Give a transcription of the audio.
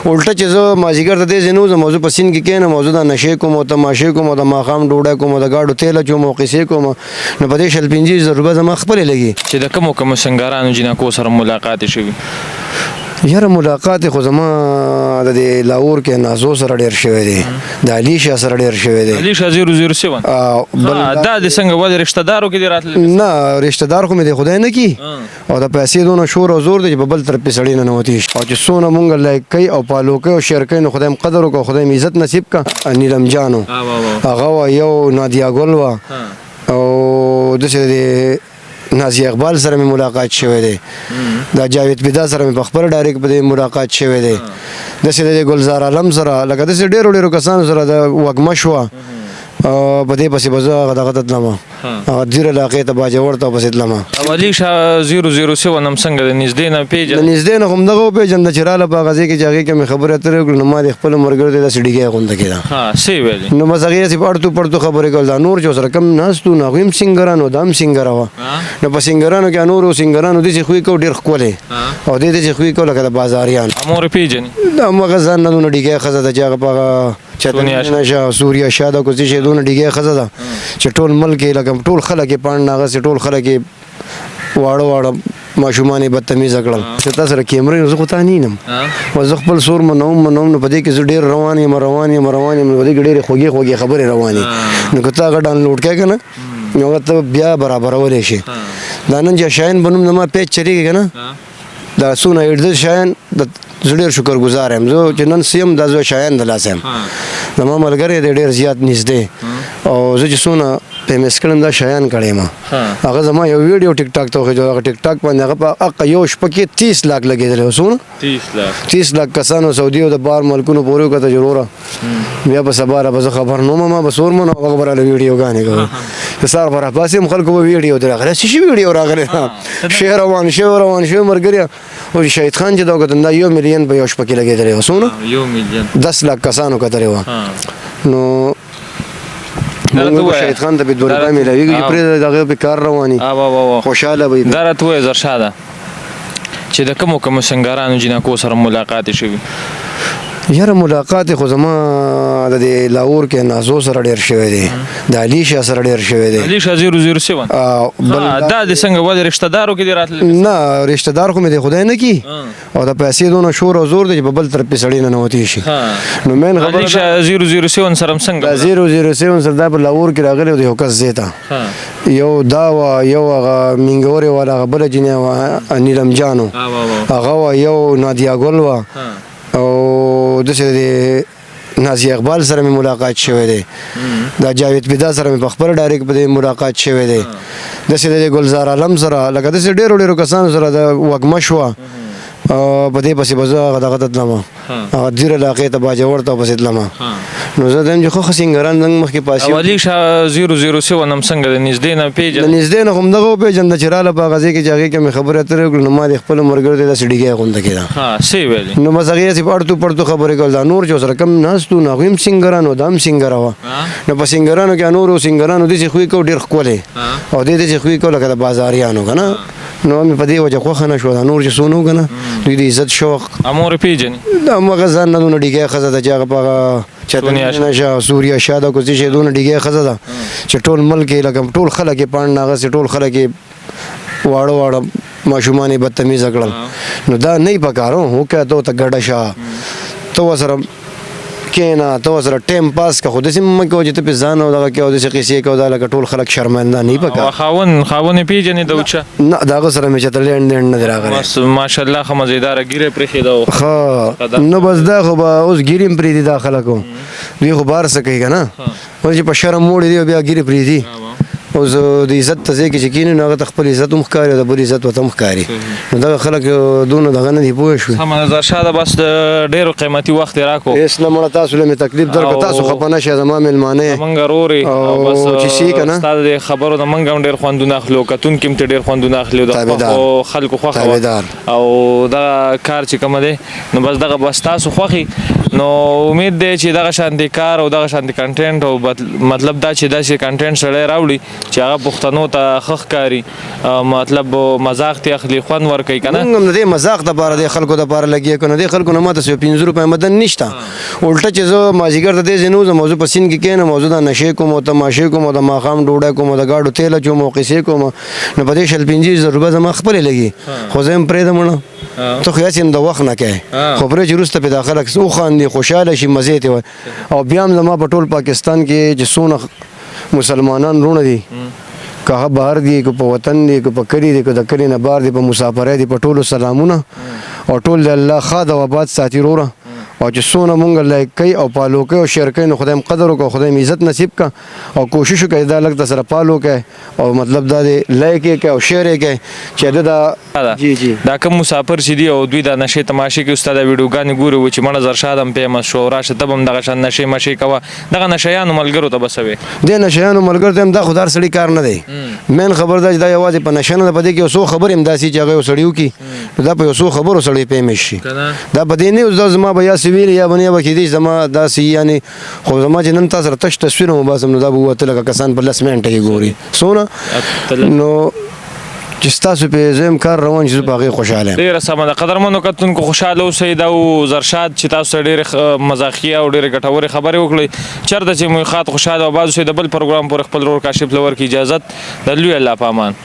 الټه چې زه مازدیګر ته دې ځای نه وځم او زه په سیند کې کښېنم او زه دا نشې کوم او تماشې کوم او د ماښام ډوډۍ کوم او د ګاډو تیل اچوم او قصې کوم، نو په دې 15,000 روپۍ زما خپلې لګي. چې د کومو سنګارانو جنکو سره ملاقات شوي؟ یاره ملاقات خو زما د دې لاهور کې نازو سره ډېر شوی دی، د علي شاه سره ډېر شوی دی. علي شاه 007 دا د څنګه ولې رشته دارو کې دی راتللی؟ نه رشته دار خو مې د خدای نه کی او د پیسې دونه شور او زور دی چې په بل طرف پې سړی ننوتي شي، او چې څونه مونږ لایک کوي او پالو کوي او شیر کوي نو خدای م قدر وکړو، خدای م عزت نصیب کړه. نیلم جانو هغه وه، یو نادیا ګل وه، او داسې د نازیه اقبال سره مې ملاقات شوی دی، دا جاوید پیدا سره مې په خپل ډایرکټ په دې ملاقات شوی دی، داسې د ګلزار عالم سره لکه داسې ډېرو کسانو سره د وږمه شوه، په دې پسې به زه هغه دغه ته تلم، هغه دیر علاقې ته باجوړ ته پسې تلم. او علي شاه 007 هم څنګه د نږدې نه پېژنې؟ د نږدې نه خو همدغه وپېژنده چې راله په هغه ځای کې چې هغې کې مې خبرې اترې وکړې نو ما د خپلو ملګرو ته داسې ډیګۍ غونده کېده، څه یې ویلې؟ نو بس هغې هسې په اړتو پړتو خبرې کول، دا نور چې ورسره کم ناست وو نو هغوی هم سینګران وو، دا هم سینګره وه، نو په سینګرانو کې نورو سینګرانو داسې خوی کو ډېر ښکلی او دې داسې خوی کو لکه د بازاریان. مور یې پېژنې؟ دا همغه ځان نه دونه ډیګۍ ښځه ده چې هغه په هغه چتنه شاه سوریا شاه دا کوڅې چې دونه ډیګۍ ښځه ده چې ټول ملک یې لکه ټول خلک یې پاڼ نه هغسې ټول خلک یې واړه ماشومان یې بدتمیزه کړل. چې تا سره کیمرې زه خو تا نه ینم، زه خپل سور منوم نو په دې کې زه ډېر روان یم په دې کې ډېرې خوږې خبرې روانې، نو که ته هغه ډاونلوډ کړې که نه نو هغه ته بیا برابرولی شي. دا نن چې شاهین به نوم زما پیج چلېږي که نه، دا څونه اډزل شیان زه ډېر شکرګزار یم، زه چې نن څه یم دا زه شیان د لاسه یم، زما ملګری دی ډېر زیات نږدې، او زه چې څونه فیمس کړم دا شیان کړی یم. هغه زما یو ویډیو ټیک ټاک ته وخېږو، هغه ټیک ټاک باندې هغه په حقه یو شپه کې 30 لاک لګېدلی و. څومره؟ 30 لاک کسانو سعودي او د بار ملکونو پورې وکړه جوړوره. بیا به سبا را به زه خبر نه وم، ما به سور منو هغه به راله ویډیوګانې کوو، د سهار به راپاڅېم خلکو به ویډیو دی راغلی، څه شي ویډیو راغلی شی روان شوی ملګريه. او شهید خان چې دا وکتل دا 1 ملیون په یو شپه کې لګېدلی و. څومره؟ 1 ملیون 10 لاک کسانو کتلی وه. نو موږ شهید خان ته 2 روپۍ میلاویږي چې پرې د هغې پې کار رواني خوشحاله به دا راته ووایه زرشاده چې د کومو سنګارانو جنکو سره ملاقات شوي؟ یاره ملاقات خو زما د دې لاهور کې نازو سره ډېر شوی دی، د علي شاه سره ډېر شوی دی. علي شاه 007 دا د څنګه ولې رشته دارو کې دی راتللی؟ نه رشته دار خو مې د خدای نه کی او د پیسې دونه شور او زور دی چې په بل طرف پې سړی ننوتي شي. نو مین خبره علي شاه 007 سره هم څنګه؟ 007 سره دا په لاهور کې راغلی و د یو کس ځای ته، یو دا وه، یو هغه مینګورې والا هغه بله جینۍ وه نیلم جانو، هغه وه، یو نادیا ګل وه، او داسې د نازیه اقبال سره مې ملاقات شوی دی، دا جاوید پیدا سره مې په خپل ډایرکټ په دې ملاقات شوی دی، داسې د ګلزار عالم سره لکه داسې ډېرو کسانو سره د وږمه شوه، په دې پسې به زه هغه دغه ته تلم، هغه دیر علاقې ته باجوړ ته پسې تلم، نو زه دا یم چې ښه سینګران زموږ مخکې پاسې. او علي شاه 007 هم څنګه د نږدې نه پېژنې؟ د نږدې نه خو همدغه وپېژنده چې راله په هغه ځای کې چې هغې کې مې خبرې اترې وکړې نو ما د خپلو ملګرو ته داسې ډیګۍ غونده کېده، څه یې ویلې؟ نو بس هغې هسې په اړتو پړتو خبرې کول، دا نور چې ورسره کم ناست وو نو هغوی هم سینګران وو، دا هم سینګره وه، نو په سینګرانو کې نورو سینګرانو داسې خوی کو ډېر ښکلی او دې داسې خوی کو لکه د بازاریانو که نه، نو مې په دې وجه خوښه نه شوه، دا نور چې څونه وو که نه دوی د عزت شوق. مور یې پېژنې؟ دا همغه ځان نه دونه ډیګۍ ښځه ده چې هغه په هغه چتنه شاه سوریا شاه دا کوڅې چې دونه ډیګۍ ښځه ده چې ټول ملک یې لکه ټول خلک یې پاڼ نه هغسې ټول خلک یې واړه ماشومان یې بدتمیزه کړل، نو دا نه یې پکار وکړه ته ورته ګډه شه، ته ورسره کښېنه، ته ورسره ټایم پاس که، خو داسې مه کوه چې ته پې ځان او دغه کې او داسې قصې کوه دا لکه ټول خلک شرمنده نه یې پکار. خاوند یې پېژنې د اوچه؟ نه د هغه سره مې چېرته لینډ نه دی راغلی. ماشاءالله ښه مزېداره ږیره پرېښېده وه. ښه نو بس دا خو به اوس ږیرې هم پرېږدي دا خلکو، دوی خو بار څه کوي که نه، اوس چې په شرم موړې دي او بیا ږیرې پرېږدي، اوس د عزت ته ځای کې چې کښېني نو هغه ته خپل عزت هم ښکاري او د بل عزت ورته هم ښکاري، نو دغه خلک دونه دغه نه دي پوه شوې. سمه ده زرشاده، بس د ډېرو قیمتي وخت یې راکړو. هېڅ نه مړه تاسو له مې تکلیف درکړه، تاسو خفه نه شئ، زما مېلمانه یې زمونږ ورور یې او بس ستا د خبرو نه موږ هم ډېر خوندونه اخلو، کتونکي هم ترې ډېر خوندونه اخلي، د خوښو خلکو خوښه وه او دغه کار چې کومه دی نو بس دغه بس تاسو خوښي، نو امید دی چې دغه شانتې کار او دغه شانتې کنټینټ او مطلب دا چې داسې کنټینټ سړی راوړي چې هغه پښتنو ته ښه ښکاري مطلب مذاق ته اخلي خوند ورکوي که نه موږ هم د دې مذاق دپاره د خلکو دپاره لګیا کړو د دې خلکو نه ماته 50 روپۍ مدن نشته الټه چې زه مازدیګر ته دې ځای نه وځم موضوع په سیند کې کښېنم موضوع د نشې کوم او تماشې کوم او د ماښام ډوډۍ کوم او د ګاډو تیل اچوم او قصې کوم نو په دې 50 روپۍ زما خپلې لګي خو زه هم پرېږدم نه ته خو هسې هم د وخت نه کوې خو پرې چې وروسته پې دا خلک وخاندي خوشحاله شي مزې ته وایي او بیا هم زما په ټول پاکستان کې چې څونه مسلمانان وروڼه دي که هغه بهر دي که په وطن دي که په کلي دي که د کلي نه بهر دي په مسافرۍ دي په ټولو سلامونه او ټول د الله ښاد او آباد ساتي وروره او چې څونه مونږ لایک کوي او پالو کوي او شیر کوي نو خدای هم قدر وکړو خدای هم عزت نصیب کړه او کوشش وکړئ دا لږ درسره پالو کوي او مطلب دا دی لایک یې کوي او شیر یې کوي چې دا جی جی دا کوم مسافر چې دي او دوی دا نشې تماشې کوي استاد ویډیوګانې ګوري و چې مړه زرشاد هم فیمس شو راشه ته به هم دغه شان نشې مشې کوه دغه نشیانو ملګرو ته به څه وې دې نشیانو ملګرو ته هم دا خو دار سړي کار نه دی مین خبر دا چې دا یوازې په نشه نه ده په دې کې یو څو خبرې هم داسې چې هغه یو سړي وکړي نو دا په یو څو خبرو سړی فیمس شي دا په دې نه زما به یا سویل یا بنیا به کېدی زما داسې یعنې خو زما چې نن تاسو سره تش تصویر هم وباسم نو دا به ووته لکه کسان په 10 منټه کې ګوري څونه نو چې ستاسو پې زه هم کار روان چې زه په هغې خوشحاله یم ډېره سمه ده قدرمنو کتونکو خوشحاله اوسئ دا و زرشاد چې تاسو ته ډېرې مزاحیه او ډېرې ګټورې خبرې وکړئ چېرته چې مو ښاد خوشحاله او آباد اوسئ د بل پروګرام پورې خپل ورور کاشف لور کې اجازت د لوی الله په امان